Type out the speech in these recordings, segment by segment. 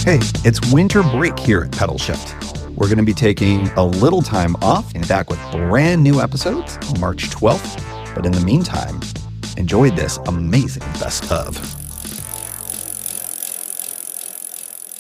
Hey, it's winter break here at Pedalshift. We're going to be taking a little time off and back with brand new episodes March 12th. But in the meantime, enjoy this amazing best of.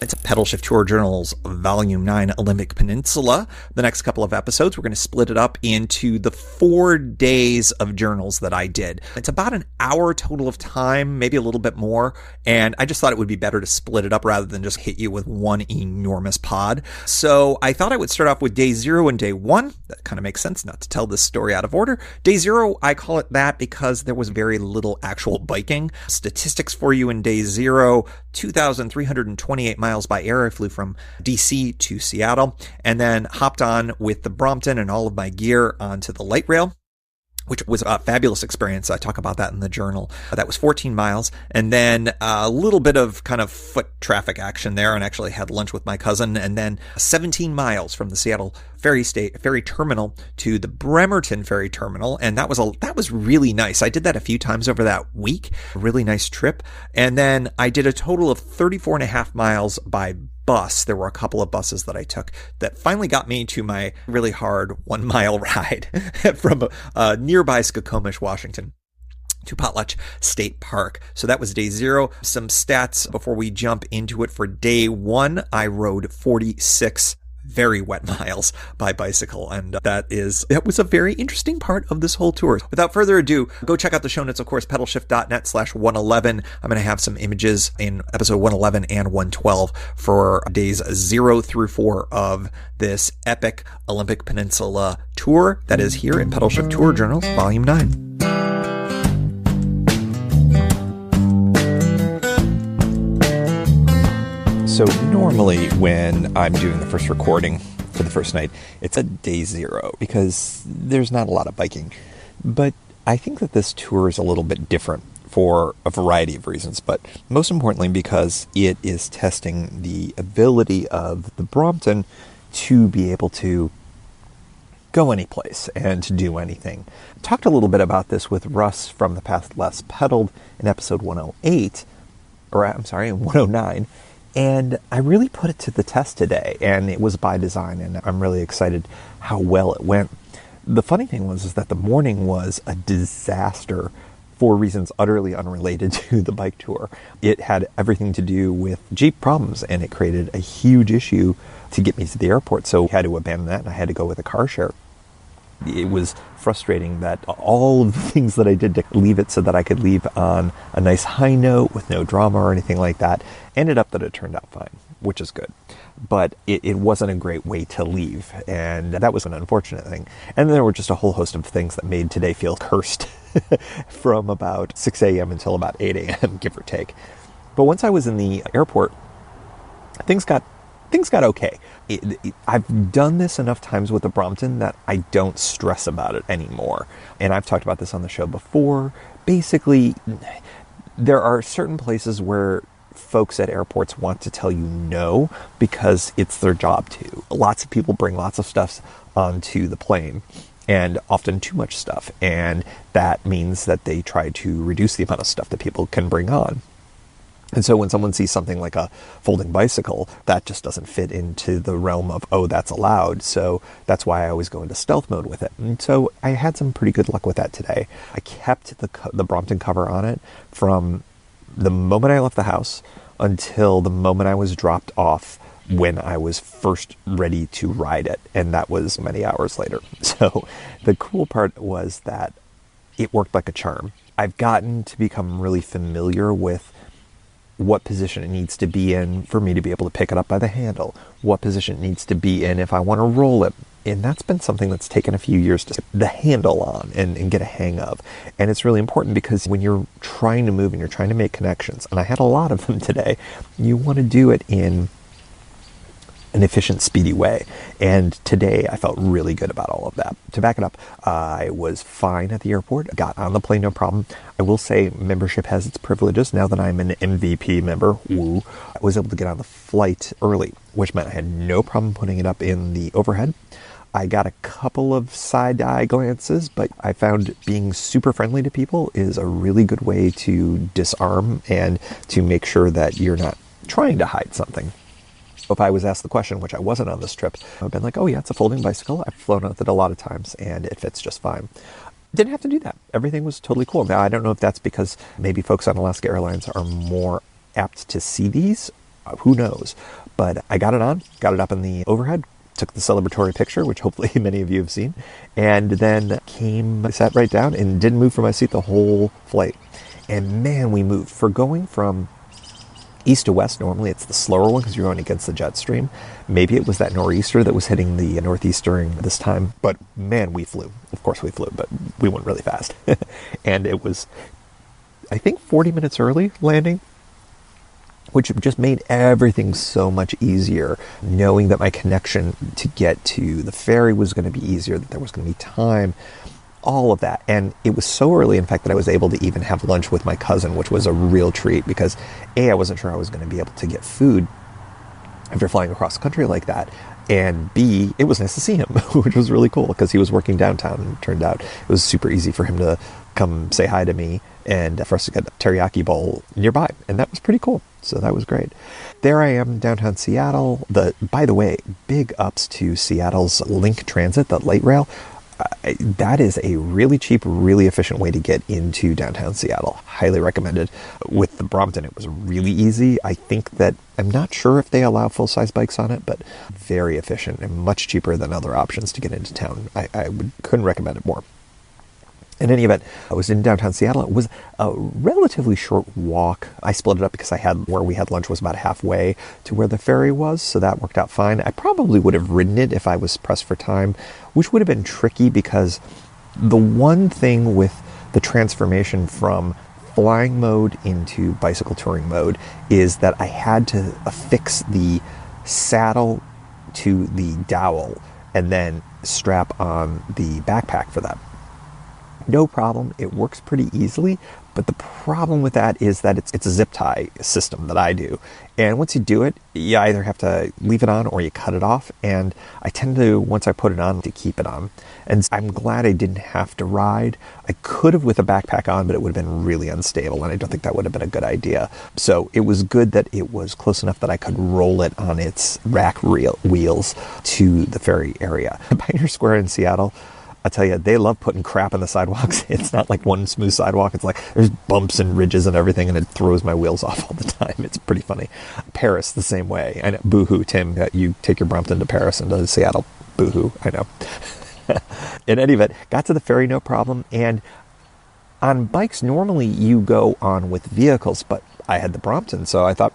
It's Pedalshift Tour Journals, Volume 9, Olympic Peninsula. The next couple of episodes, we're going to split it up into the 4 days of journals that I did. It's about an hour total of time, maybe a little bit more, and I just thought it would be better to split it up rather than just hit you with one enormous pod. So I thought I would start off with Day 0 and Day 1. That kind of makes sense not to tell this story out of order. Day 0, I call it that because there was very little actual biking. Statistics for you in Day 0, 2,328 miles by air. I flew from DC to Seattle and then hopped on with the Brompton and all of my gear onto the light rail, which was a fabulous experience. I talk about that in the journal. That was 14 miles. And then a little bit of kind of foot traffic action there, and actually had lunch with my cousin. And then 17 miles from the Seattle ferry terminal to the Bremerton ferry terminal. And that was really nice. I did that a few times over that week. A really nice trip. And then I did a total of 34 and a half miles by bus. There were a couple of buses that I took that finally got me to my really hard 1 mile ride from nearby Skokomish, Washington to Potlatch State Park. So that was Day 0. Some stats before we jump into it. For Day 1, I rode 46 very wet miles by bicycle, and that was a very interesting part of this whole tour. Without further ado, go check out the show notes, of course, pedalshift.net/111. I'm going to have some images in episode 111 and 112 for days 0 through 4 of this epic Olympic Peninsula tour that is here in Pedalshift Tour Journals, Volume 9. So normally when I'm doing the first recording for the first night, it's a Day 0 because there's not a lot of biking. But I think that this tour is a little bit different for a variety of reasons, but most importantly because it is testing the ability of the Brompton to be able to go any place and to do anything. I talked a little bit about this with Russ from The Path Less Pedaled in episode 109. And I really put it to the test today, and it was by design, and I'm really excited how well it went. The funny thing is that the morning was a disaster for reasons utterly unrelated to the bike tour. It had everything to do with Jeep problems, and it created a huge issue to get me to the airport, so I had to abandon that, and I had to go with a car share. It was frustrating that all of the things that I did to leave it so that I could leave on a nice high note with no drama or anything like that ended up that it turned out fine, which is good. But it wasn't a great way to leave, and that was an unfortunate thing. And there were just a whole host of things that made today feel cursed from about 6 a.m. until about 8 a.m., give or take. But once I was in the airport, things got okay. I've done this enough times with the Brompton that I don't stress about it anymore. And I've talked about this on the show before. Basically, there are certain places where folks at airports want to tell you no because it's their job to. Lots of people bring lots of stuff onto the plane, and often too much stuff. And that means that they try to reduce the amount of stuff that people can bring on. And so when someone sees something like a folding bicycle, that just doesn't fit into the realm of, oh, that's allowed. So that's why I always go into stealth mode with it. And so I had some pretty good luck with that today. I kept the Brompton cover on it from the moment I left the house until the moment I was dropped off when I was first ready to ride it. And that was many hours later. So the cool part was that it worked like a charm. I've gotten to become really familiar with what position it needs to be in for me to be able to pick it up by the handle, what position it needs to be in if I want to roll it. And that's been something that's taken a few years to get the handle on and get a hang of. And it's really important because when you're trying to move and you're trying to make connections, and I had a lot of them today, you want to do it in an efficient, speedy way. And today I felt really good about all of that. To back it up, I was fine at the airport, got on the plane, no problem. I will say membership has its privileges. Now that I'm an MVP member, woo, I was able to get on the flight early, which meant I had no problem putting it up in the overhead. I got a couple of side-eye glances, but I found being super friendly to people is a really good way to disarm and to make sure that you're not trying to hide something. If I was asked the question, which I wasn't on this trip, I've been like, oh yeah, it's a folding bicycle. I've flown with it a lot of times and it fits just fine. Didn't have to do that. Everything was totally cool. Now, I don't know if that's because maybe folks on Alaska Airlines are more apt to see these. Who knows? But I got it on, got it up in the overhead, took the celebratory picture, which hopefully many of you have seen, and then sat right down and didn't move from my seat the whole flight. And man, we moved. For going from east to west, normally it's the slower one because you're going against the jet stream. Maybe it was that nor'easter that was hitting the northeast during this time. But man, we flew. Of course we flew, but we went really fast. And it was, I think, 40 minutes early landing, which just made everything so much easier, knowing that my connection to get to the ferry was going to be easier, that there was going to be time, all of that. And it was so early, in fact, that I was able to even have lunch with my cousin, which was a real treat because A, I wasn't sure I was going to be able to get food after flying across the country like that. And B, it was nice to see him, which was really cool because he was working downtown, and it turned out it was super easy for him to come say hi to me and for us to get a teriyaki bowl nearby. And that was pretty cool. So that was great. There I am, downtown Seattle. By the way, big ups to Seattle's Link Transit, the light rail. That is a really cheap, really efficient way to get into downtown Seattle. Highly recommended. With the Brompton, it was really easy. I think that, I'm not sure if they allow full-size bikes on it, but very efficient and much cheaper than other options to get into town. I couldn't recommend it more. In any event, I was in downtown Seattle. It was a relatively short walk. I split it up because where we had lunch was about halfway to where the ferry was, so that worked out fine. I probably would have ridden it if I was pressed for time, which would have been tricky because the one thing with the transformation from flying mode into bicycle touring mode is that I had to affix the saddle to the dowel and then strap on the backpack for that. No problem. It works pretty easily, but the problem with that is that it's a zip tie system that I do. And once you do it, you either have to leave it on or you cut it off. And I tend to, once I put it on, to keep it on. And I'm glad I didn't have to ride. I could have with a backpack on, but it would have been really unstable, and I don't think that would have been a good idea. So it was good that it was close enough that I could roll it on its rack wheels to the ferry area. Pioneer Square in Seattle, I tell you, they love putting crap on the sidewalks. It's not like one smooth sidewalk. It's like there's bumps and ridges and everything, and it throws my wheels off all the time. It's pretty funny. Paris, the same way. I know, boo-hoo, Tim, you take your Brompton to Paris and to Seattle. Boo-hoo, I know. In any event, got to the ferry, no problem. And on bikes, normally you go on with vehicles, but I had the Brompton, so I thought,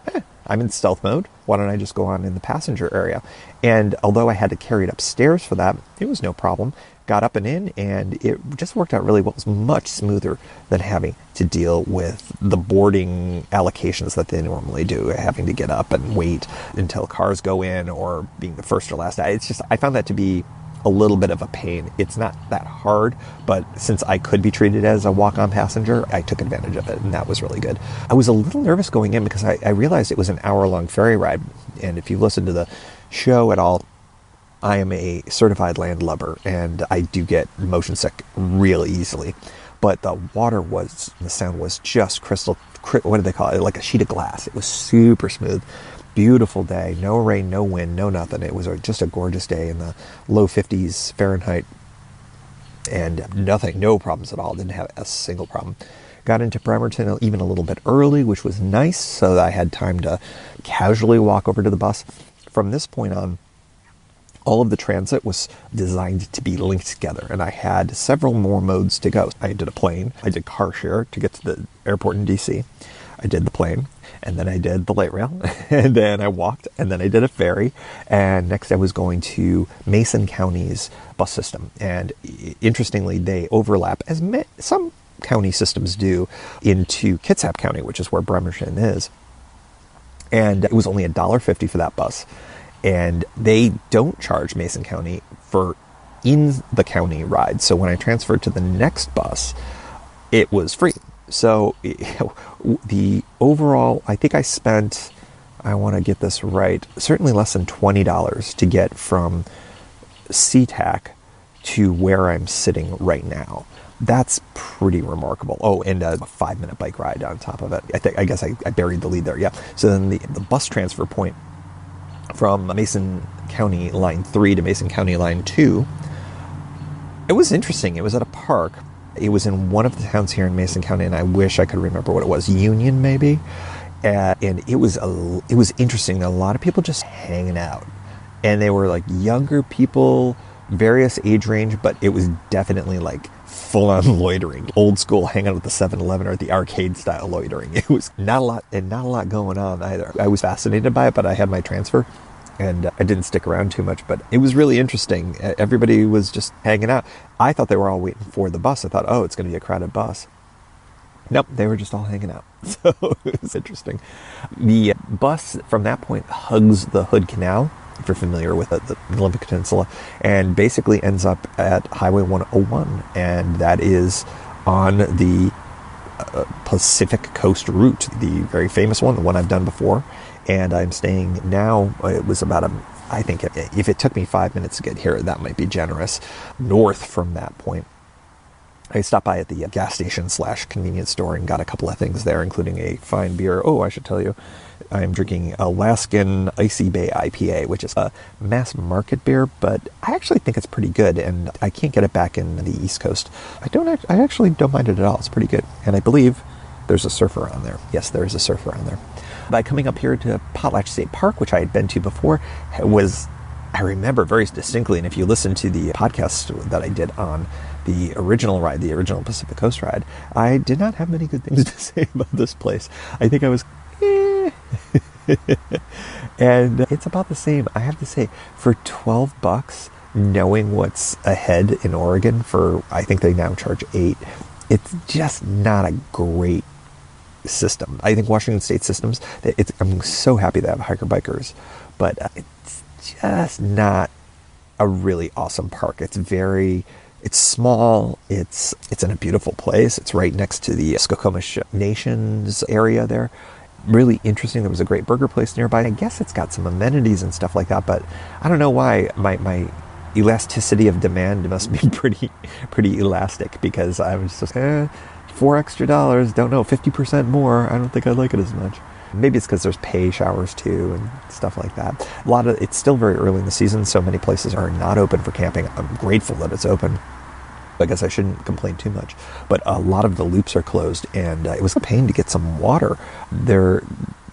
I'm in stealth mode. Why don't I just go on in the passenger area? And although I had to carry it upstairs for that, it was no problem. Got up and in, and it just worked out really well. It was much smoother than having to deal with the boarding allocations that they normally do, having to get up and wait until cars go in or being the first or last. It's just, I found that to be a little bit of a pain. It's not that hard, but since I could be treated as a walk-on passenger, I took advantage of it, and that was really good. I was a little nervous going in because I realized it was an hour-long ferry ride, and if you listen to the show at all, I am a certified landlubber, and I do get motion sick really easily. But the sound was just crystal, what do they call it? Like a sheet of glass. It was super smooth. Beautiful day. No rain, no wind, no nothing. It was just a gorgeous day in the low 50s Fahrenheit. And nothing, no problems at all. Didn't have a single problem. Got into Bremerton even a little bit early, which was nice, so that I had time to casually walk over to the bus. From this point on, all of the transit was designed to be linked together, and I had several more modes to go. I did a plane, I did car share to get to the airport in DC, I did the plane, and then I did the light rail, and then I walked, and then I did a ferry, and next I was going to Mason County's bus system. And interestingly, they overlap, as some county systems do, into Kitsap County, which is where Bremerton is. And it was only $1.50 for that bus. And they don't charge Mason County for in the county ride. So when I transferred to the next bus, it was free. So the overall, I think I spent, I want to get this right, certainly less than $20 to get from SeaTac to where I'm sitting right now. That's pretty remarkable. Oh, and a 5-minute bike ride on top of it. I guess I buried the lead there. Yeah. So then the bus transfer point from Mason County Line 3 to Mason County Line 2. It was interesting. It was at a park. It was in one of the towns here in Mason County, and I wish I could remember what it was. Union, maybe? And it was interesting. A lot of people just hanging out. And they were like younger people, various age range, but it was definitely like full-on loitering. Old school, hang out at the 7-Eleven or the arcade style loitering. It was not a lot going on either. I was fascinated by it, but I had my transfer and I didn't stick around too much, but it was really interesting. Everybody was just hanging out. I thought they were all waiting for the bus. I thought, oh, it's going to be a crowded bus. Nope, they were just all hanging out. So it was interesting. The bus from that point hugs the Hood Canal, if you're familiar with the Olympic Peninsula, and basically ends up at Highway 101, and that is on the Pacific Coast route, the very famous one, the one I've done before. And I'm staying now, it was about I think if it took me 5 minutes to get here, that might be generous, north from that point. I stopped by at the gas station / convenience store and got a couple of things there, including a fine beer. Oh, I should tell you, I'm drinking Alaskan Icy Bay IPA, which is a mass market beer, but I actually think it's pretty good, and I can't get it back in the East Coast. I actually don't mind it at all. It's pretty good, and I believe there's a surfer on there. Yes, there is a surfer on there. By coming up here to Potlatch State Park, which I had been to before, I remember very distinctly, and if you listen to the podcast that I did on the original ride, the original Pacific Coast ride, I did not have many good things to say about this place. I think I was, and it's about the same. I have to say, for $12, knowing what's ahead in Oregon I think they now charge $8, it's just not a great system. I think Washington State systems, I'm so happy they have hiker-bikers, but it's just not a really awesome park. It's small, it's in a beautiful place. It's right next to the machinations area there. Really interesting. There was a great burger place nearby. I guess it's got some amenities and stuff like that, but I don't know why my elasticity of demand must be pretty elastic, because I was just $4 extra, don't know, 50% more. I don't think I like it as much. Maybe it's because there's pay showers too and stuff like that. It's still very early in the season, so many places are not open for camping. I'm grateful that it's open. I guess I shouldn't complain too much. But a lot of the loops are closed, and it was a pain to get some water. There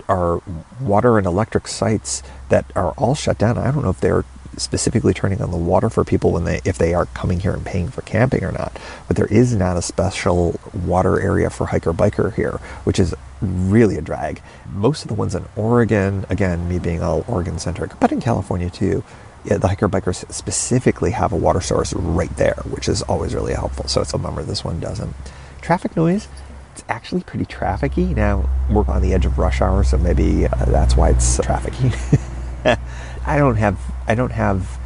are water and electric sites that are all shut down. I don't know if they're specifically turning on the water for people if they are coming here and paying for camping or not. But there is not a special water area for hiker-biker here, which is really a drag. Most of the ones in Oregon, again, me being all Oregon-centric, but in California too, the hiker-bikers specifically have a water source right there, which is always really helpful. So it's a bummer this one doesn't. Traffic noise, it's actually pretty trafficy. Now, we're on the edge of rush hour, so maybe that's why it's trafficy. I don't have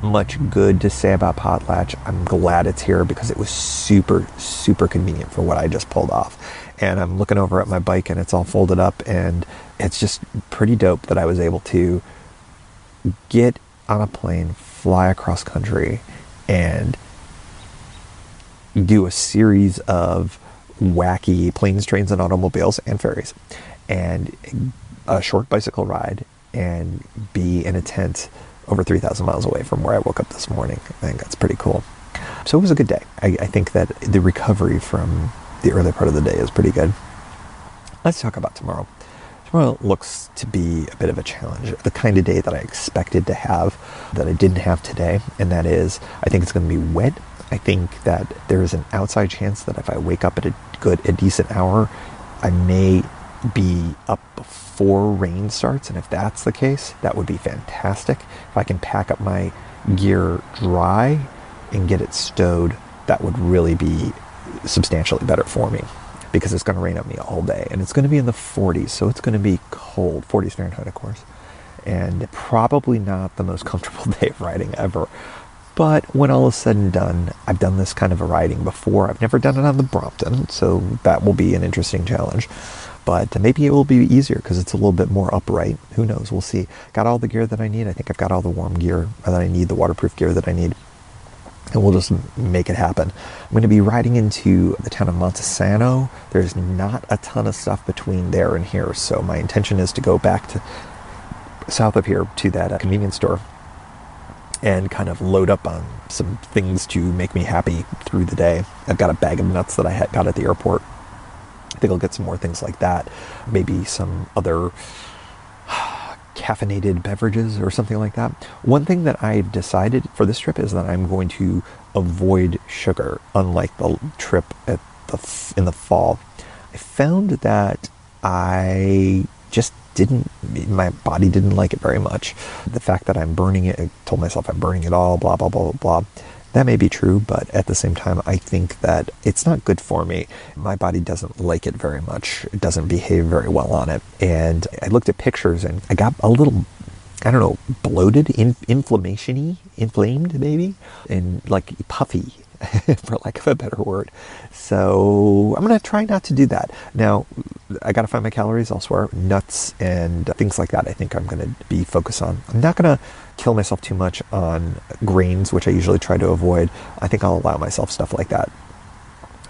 much good to say about Potlatch. I'm glad it's here because it was super, super convenient for what I just pulled off. And I'm looking over at my bike and it's all folded up, and it's just pretty dope that I was able to get on a plane, fly across country, and do a series of wacky planes, trains, and automobiles and ferries, and a short bicycle ride, and be in a tent over 3,000 miles away from where I woke up this morning. I think that's pretty cool. So it was a good day. I think that the recovery from the early part of the day is pretty good. Let's talk about tomorrow. Tomorrow looks to be a bit of a challenge, the kind of day that I expected to have that I didn't have today, and that is, I think it's going to be wet. I think that there is an outside chance that if I wake up at a decent hour, I may be up before rain starts, and if that's the case, that would be fantastic. If I can pack up my gear dry and get it stowed, that would really be substantially better for me, because it's going to rain on me all day, and it's going to be in the 40s, so it's going to be cold, 40s Fahrenheit, of course, and probably not the most comfortable day of riding ever. But when all is said and done, I've done this kind of a riding before. I've never done it on the Brompton, so that will be an interesting challenge. But maybe it will be easier because it's a little bit more upright. Who knows? We'll see. Got all the gear that I need. I think I've got all the warm gear that I need, the waterproof gear that I need. And we'll just make it happen. I'm going to be riding into the town of Montesano. There's not a ton of stuff between there and here, so my intention is to go back to south of here to that convenience store and kind of load up on some things to make me happy through the day. I've got a bag of nuts that I got at the airport. I think I'll get some more things like that. Maybe some other caffeinated beverages or something like that. One thing that I've decided for this trip is that I'm going to avoid sugar, unlike the trip in the fall. I found that I just my body didn't like it very much. The fact that I'm burning it, I told myself I'm burning it all, blah, blah, blah, blah, blah. That may be true, but at the same time, I think that it's not good for me. My body doesn't like it very much. It doesn't behave very well on it. And I looked at pictures and I got a little, I don't know, bloated, inflamed maybe, and like puffy, for lack of a better word. So I'm going to try not to do that. Now, I got to find my calories elsewhere. Nuts and things like that I think I'm going to be focused on. I'm not going to kill myself too much on grains, which I usually try to avoid. I think I'll allow myself stuff like that.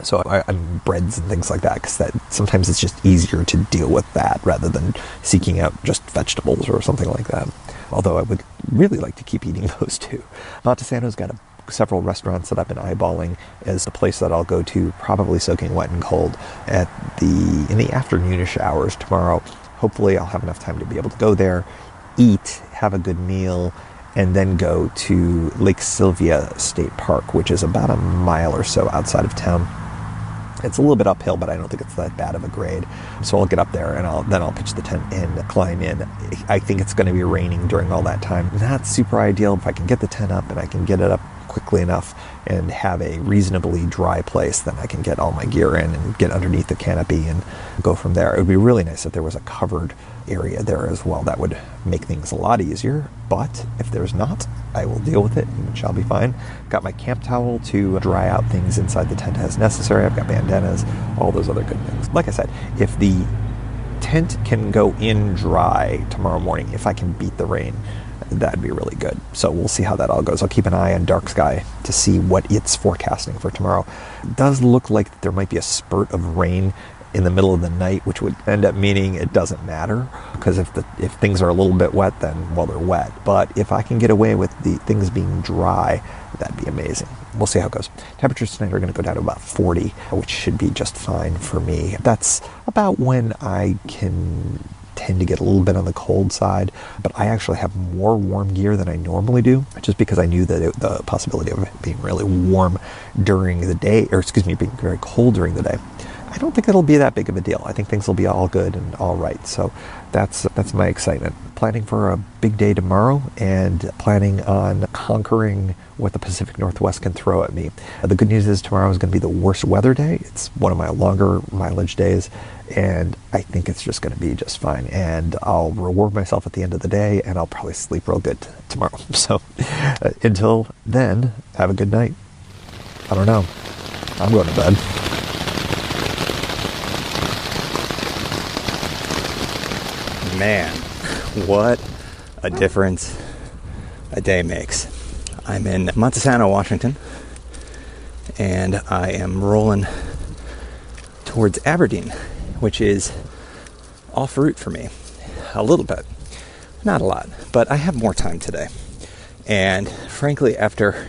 So I'm breads and things like that, because sometimes it's just easier to deal with that rather than seeking out just vegetables or something like that. Although I would really like to keep eating those too. Montesano's got several restaurants that I've been eyeballing as the place that I'll go to, probably soaking wet and cold in the afternoonish hours tomorrow. Hopefully I'll have enough time to be able to go there, eat, have a good meal, and then go to Lake Sylvia State Park, which is about a mile or so outside of town. It's a little bit uphill, but I don't think it's that bad of a grade. So I'll get up there and I'll pitch the tent and climb in. I think it's going to be raining during all that time. Not super ideal. If I can get the tent up and I can get it up quickly enough and have a reasonably dry place, then I can get all my gear in and get underneath the canopy and go from there. It would be really nice if there was a covered area there as well. That would make things a lot easier. But if there's not, I will deal with it and it shall be fine. Got my camp towel to dry out things inside the tent as necessary. I've got bandanas, all those other good things. Like I said, if the tent can go in dry tomorrow morning, if I can beat the rain, that'd be really good. So we'll see how that all goes. I'll keep an eye on dark sky to see what it's forecasting for tomorrow. It does look like there might be a spurt of rain in the middle of the night, which would end up meaning it doesn't matter, because if things are a little bit wet, then, well, they're wet. But if I can get away with the things being dry, that'd be amazing. We'll see how it goes. Temperatures tonight are going to go down to about 40, which should be just fine for me. That's about when I can tend to get a little bit on the cold side, but I actually have more warm gear than I normally do, just because I knew that the possibility of it being really warm during the day, being very cold during the day, I don't think it'll be that big of a deal. I think things will be all good and all right. So that's my excitement. Planning for a big day tomorrow and planning on conquering what the Pacific Northwest can throw at me. The good news is tomorrow is going to be the worst weather day. It's one of my longer mileage days, and I think it's just going to be just fine. And I'll reward myself at the end of the day, and I'll probably sleep real good tomorrow. So until then, have a good night. I don't know. I'm going to bed. Man, what a difference a day makes. I'm in Montesano, Washington, and I am rolling towards Aberdeen, which is off route for me a little bit. Not a lot, but I have more time today. And frankly, after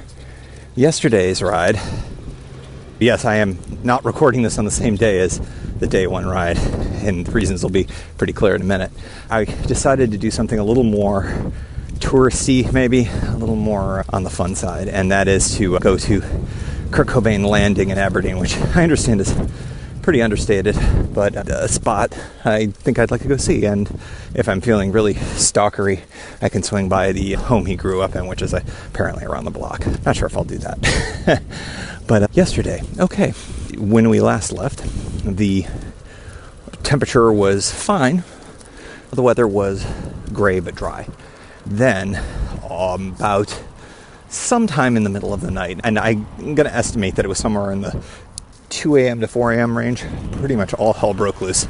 yesterday's ride, yes, I am not recording this on the same day as the day one ride, and the reasons will be pretty clear in a minute. I decided to do something a little more touristy, maybe a little more on the fun side, and that is to go to Kurt Cobain Landing in Aberdeen, which I understand is pretty understated, but a spot I think I'd like to go see. And if I'm feeling really stalkery, I can swing by the home he grew up in, which is apparently around the block. Not sure if I'll do that. But yesterday, okay, when we last left, the temperature was fine. The weather was gray but dry. Then, about sometime in the middle of the night, and I'm going to estimate that it was somewhere in the 2 a.m. to 4 a.m. range, pretty much all hell broke loose.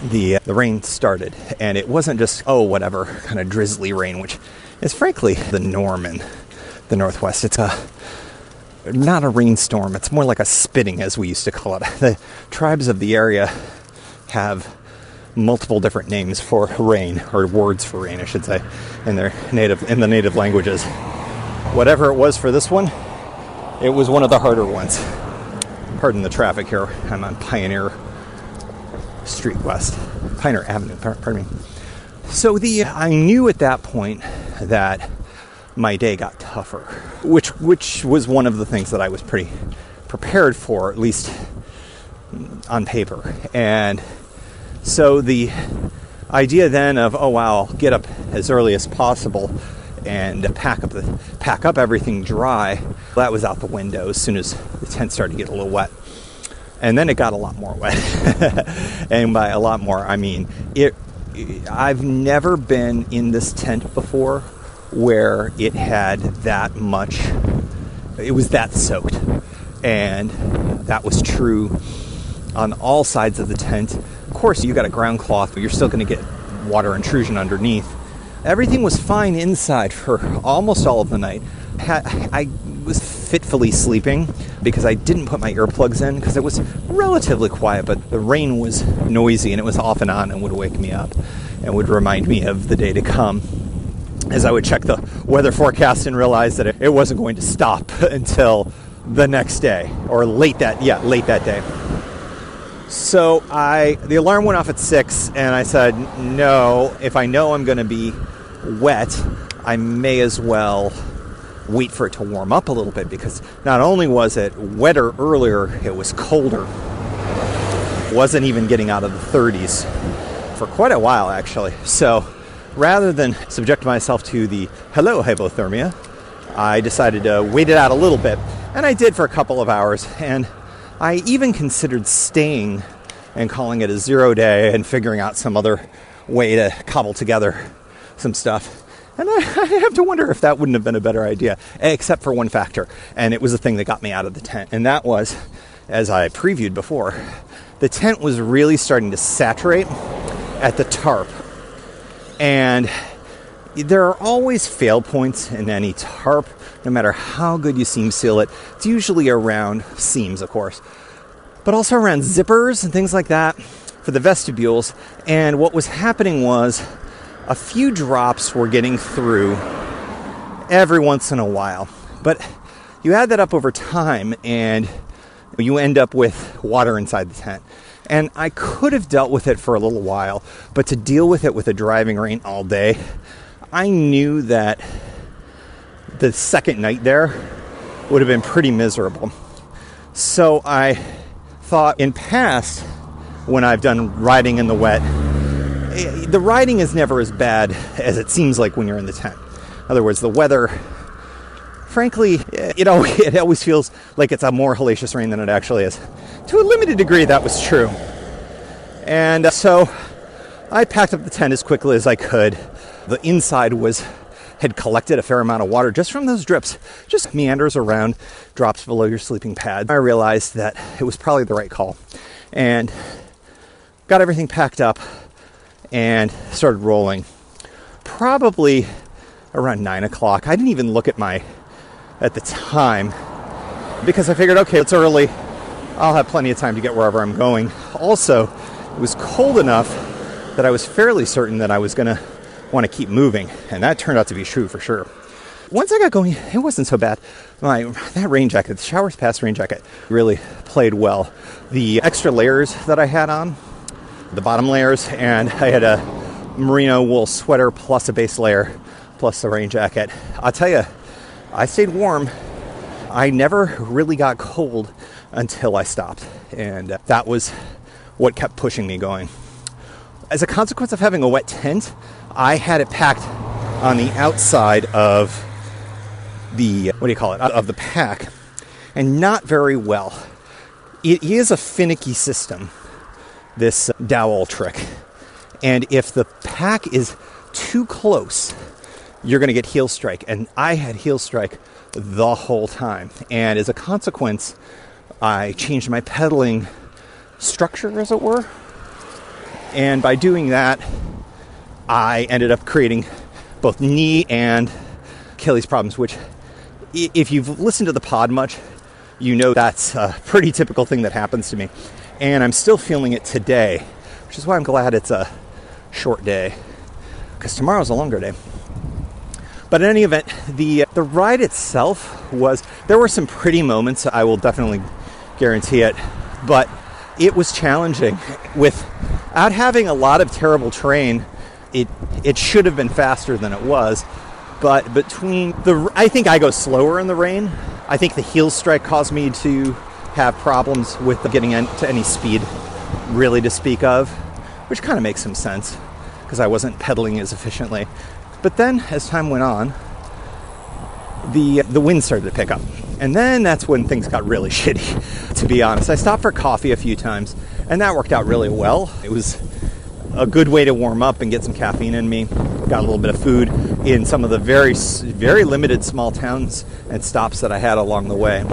The rain started, and it wasn't just, whatever, kind of drizzly rain, which is frankly the norm in the Northwest. It's not a rainstorm, it's more like a spitting, as we used to call it. The tribes of the area have multiple different names for rain, or words for rain, I should say, in the native languages. Whatever it was for this one, it was one of the harder ones. Pardon the traffic here. I'm on Pioneer Avenue, pardon me. So I knew at that point that my day got tougher, which was one of the things that I was pretty prepared for, at least on paper. And so the idea then of, oh wow, I'll get up as early as possible and pack up everything dry, that was out the window as soon as the tent started to get a little wet. And then it got a lot more wet. And by a lot more, I mean I've never been in this tent before where it had that much, it was that soaked. And that was true on all sides of the tent. Of course, you got a ground cloth, but you're still going to get water intrusion underneath. Everything was fine inside for almost all of the night. I was fitfully sleeping because I didn't put my earplugs in because it was relatively quiet, but the rain was noisy and it was off and on and would wake me up and would remind me of the day to come, as I would check the weather forecast and realize that it wasn't going to stop until the next day, or late that day. So the alarm went off at 6, and I said, no, if I know I'm going to be wet, I may as well wait for it to warm up a little bit, because not only was it wetter earlier, it was colder. Wasn't even getting out of the 30s for quite a while, actually. So rather than subject myself to the hello hypothermia, I decided to wait it out a little bit, and I did for a couple of hours. And I even considered staying and calling it a 0 day and figuring out some other way to cobble together some stuff. And I have to wonder if that wouldn't have been a better idea, except for one factor. And it was the thing that got me out of the tent. And that was, as I previewed before, the tent was really starting to saturate at the tarp. And there are always fail points in any tarp, no matter how good you seam seal it. It's usually around seams, of course, but also around zippers and things like that for the vestibules. And what was happening was a few drops were getting through every once in a while. But you add that up over time and you end up with water inside the tent. And I could have dealt with it for a little while, but to deal with it with a driving rain all day, I knew that the second night there would have been pretty miserable. So I thought in past, when I've done riding in the wet, the riding is never as bad as it seems like when you're in the tent. In other words, the weather, frankly, it always feels like it's a more hellacious rain than it actually is. To a limited degree, that was true. And so I packed up the tent as quickly as I could. The inside had collected a fair amount of water just from those drips, just meanders around, drops below your sleeping pad. I realized that it was probably the right call and got everything packed up and started rolling. Probably around 9 o'clock. I didn't even look at the time because I figured, okay, it's early. I'll have plenty of time to get wherever I'm going. Also, it was cold enough that I was fairly certain that I was going to want to keep moving, and that turned out to be true for sure. Once I got going, it wasn't so bad. That rain jacket, the Showers Pass rain jacket, really played well. The extra layers that I had on, the bottom layers, and I had a merino wool sweater plus a base layer plus the rain jacket. I'll tell you, I stayed warm. I never really got cold until I stopped, and that was what kept pushing me going. As a consequence of having a wet tent, I had it packed on the outside of the, of the pack, and not very well. It is a finicky system, this dowel trick. And if the pack is too close, you're going to get heel strike. And I had heel strike the whole time. And as a consequence, I changed my pedaling structure, as it were. And by doing that, I ended up creating both knee and Achilles problems, which, if you've listened to the pod much, you know that's a pretty typical thing that happens to me. And I'm still feeling it today, which is why I'm glad it's a short day, because tomorrow's a longer day. But in any event, the ride itself there were some pretty moments, I will definitely guarantee it, but it was challenging. Without having a lot of terrible terrain, it should have been faster than it was. But I think I go slower in the rain. I think the heel strike caused me to have problems with getting to any speed really to speak of, which kind of makes some sense because I wasn't pedaling as efficiently. But then as time went on, the wind started to pick up. And then that's when things got really shitty, to be honest. I stopped for coffee a few times, and that worked out really well. It was a good way to warm up and get some caffeine in me. Got a little bit of food in some of the very, very limited small towns and stops that I had along the way.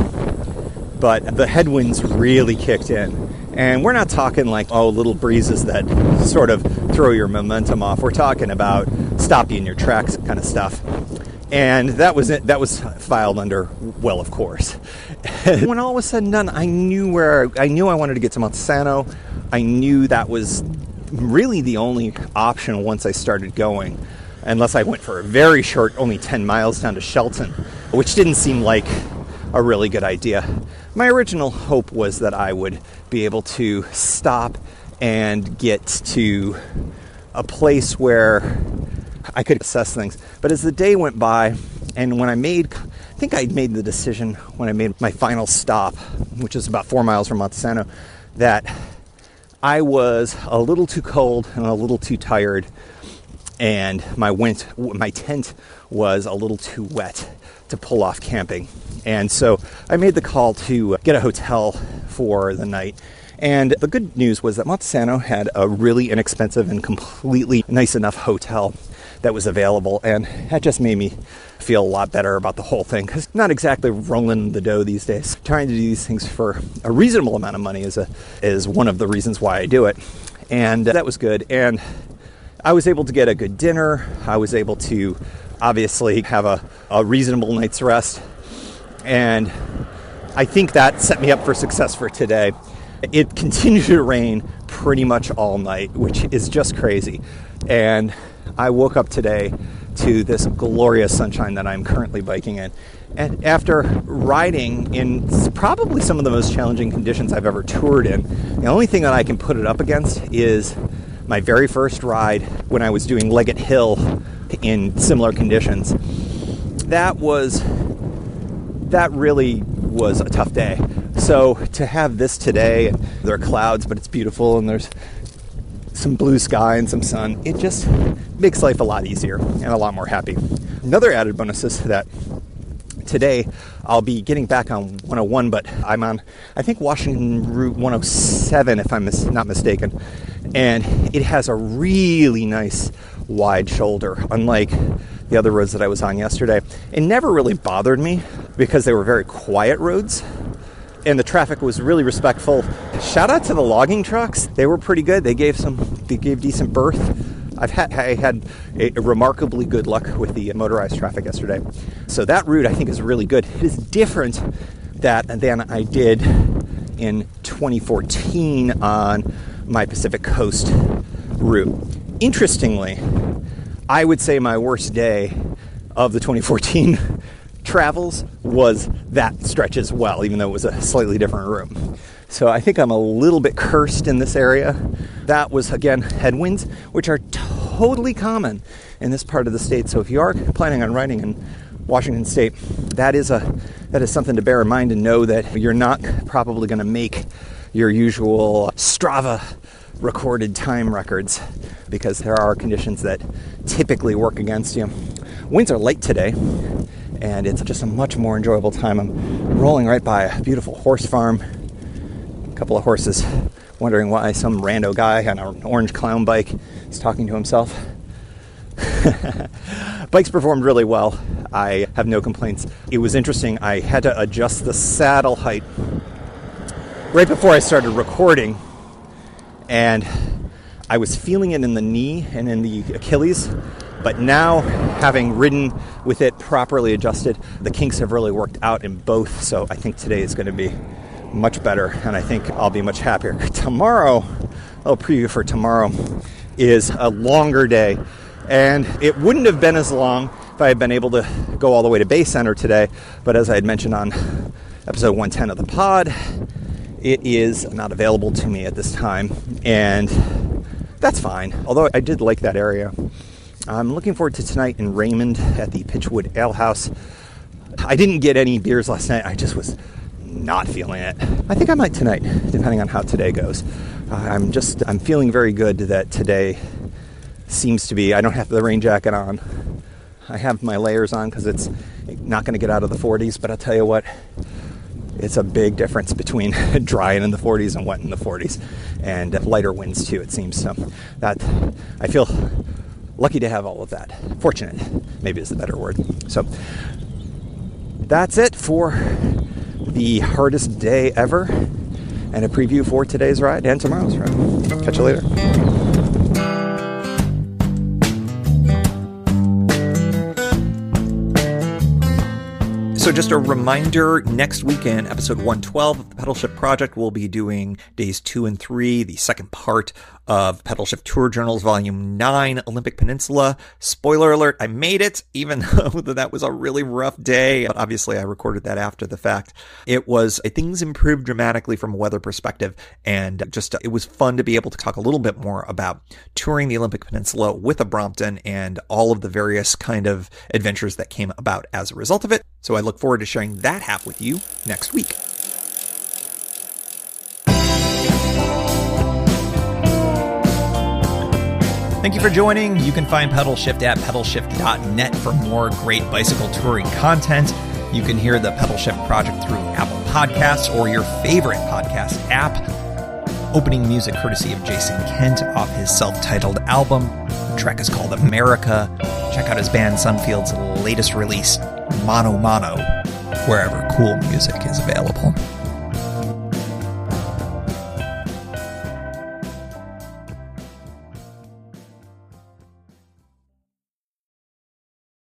But the headwinds really kicked in. And we're not talking like, little breezes that sort of throw your momentum off. We're talking about stop you in your tracks kind of stuff. And that was it. That was filed under, well, of course. When all was said and done, I knew I wanted to get to Montesano. I knew that was really the only option once I started going, unless I went for a very short, only 10 miles down to Shelton, which didn't seem like a really good idea. My original hope was that I would be able to stop and get to a place where I could assess things. But as the day went by, and when I think I made the decision when I made my final stop, which is about 4 miles from Montesano, that I was a little too cold and a little too tired, and my tent was a little too wet to pull off camping. And so I made the call to get a hotel for the night. And the good news was that Montesano had a really inexpensive and completely nice enough hotel that was available, and that just made me feel a lot better about the whole thing, because not exactly rolling the dough these days. Trying to do these things for a reasonable amount of money is one of the reasons why I do it. And that was good. And I was able to get a good dinner. I was able to obviously have a reasonable night's rest. And I think that set me up for success for today. It continued to rain pretty much all night, which is just crazy. And I woke up today to this glorious sunshine that I'm currently biking in. And after riding in probably some of the most challenging conditions I've ever toured in, the only thing that I can put it up against is my very first ride when I was doing Leggett Hill in similar conditions. That really was a tough day. So to have this today, there are clouds, but it's beautiful, and there's some blue sky and some sun. It just makes life a lot easier and a lot more happy. Another added bonus is that today I'll be getting back on 101, but I'm on, I think, Washington Route 107, if I'm not mistaken. And it has a really nice wide shoulder, unlike the other roads that I was on yesterday. It never really bothered me because they were very quiet roads, and the traffic was really respectful. Shout out to the logging trucks. They were pretty good. They gave decent berth. I had a remarkably good luck with the motorized traffic yesterday. So that route, I think, is really good. It is different than I did in 2014 on my Pacific Coast route. Interestingly, I would say my worst day of the 2014 travels was that stretch as well, even though it was a slightly different route. So I think I'm a little bit cursed in this area. That was, again, headwinds, which are totally common in this part of the state. So if you are planning on riding in Washington State, that is something to bear in mind, and know that you're not probably going to make your usual Strava recorded time records, because there are conditions that typically work against you. Winds are light today, and it's just a much more enjoyable time. I'm rolling right by a beautiful horse farm. A couple of horses wondering why some rando guy on an orange clown bike is talking to himself. Bikes performed really well. I have no complaints. It was interesting. I had to adjust the saddle height right before I started recording, and I was feeling it in the knee and in the Achilles. But now, having ridden with it properly adjusted, the kinks have really worked out in both. So I think today is going to be much better, and I think I'll be much happier. Tomorrow, little preview for tomorrow, is a longer day. And it wouldn't have been as long if I had been able to go all the way to Bay Center today. But as I had mentioned on episode 110 of the pod, it is not available to me at this time. And that's fine. Although I did like that area. I'm looking forward to tonight in Raymond at the Pitchwood Ale House. I didn't get any beers last night. I just was not feeling it. I think I might tonight, depending on how today goes. I'm feeling very good that today seems to be, I don't have the rain jacket on. I have my layers on because it's not going to get out of the 40s, but I'll tell you what, it's a big difference between drying in the 40s and wet in the 40s, and lighter winds too, it seems. So that I feel lucky to have all of that. Fortunate, maybe is the better word. So that's it for the hardest day ever, and a preview for today's ride and tomorrow's ride. Catch you later. So just a reminder, next weekend, episode 112 of the Pedalshift Project, we'll be doing days 2 and 3, the second part of Pedalshift Tour Journals, Volume 9, Olympic Peninsula. Spoiler alert, I made it, even though that was a really rough day. But obviously, I recorded that after the fact. Things improved dramatically from a weather perspective, and it was fun to be able to talk a little bit more about touring the Olympic Peninsula with a Brompton and all of the various kind of adventures that came about as a result of it. So I look forward to sharing that half with you next week. Thank you for joining. You can find Pedalshift at pedalshift.net for more great bicycle touring content. You can hear the Pedalshift Project through Apple Podcasts or your favorite podcast app. Opening music courtesy of Jason Kent off his self-titled album. The track is called America. Check out his band Sunfield's latest release, Mono Mono, wherever cool music is available.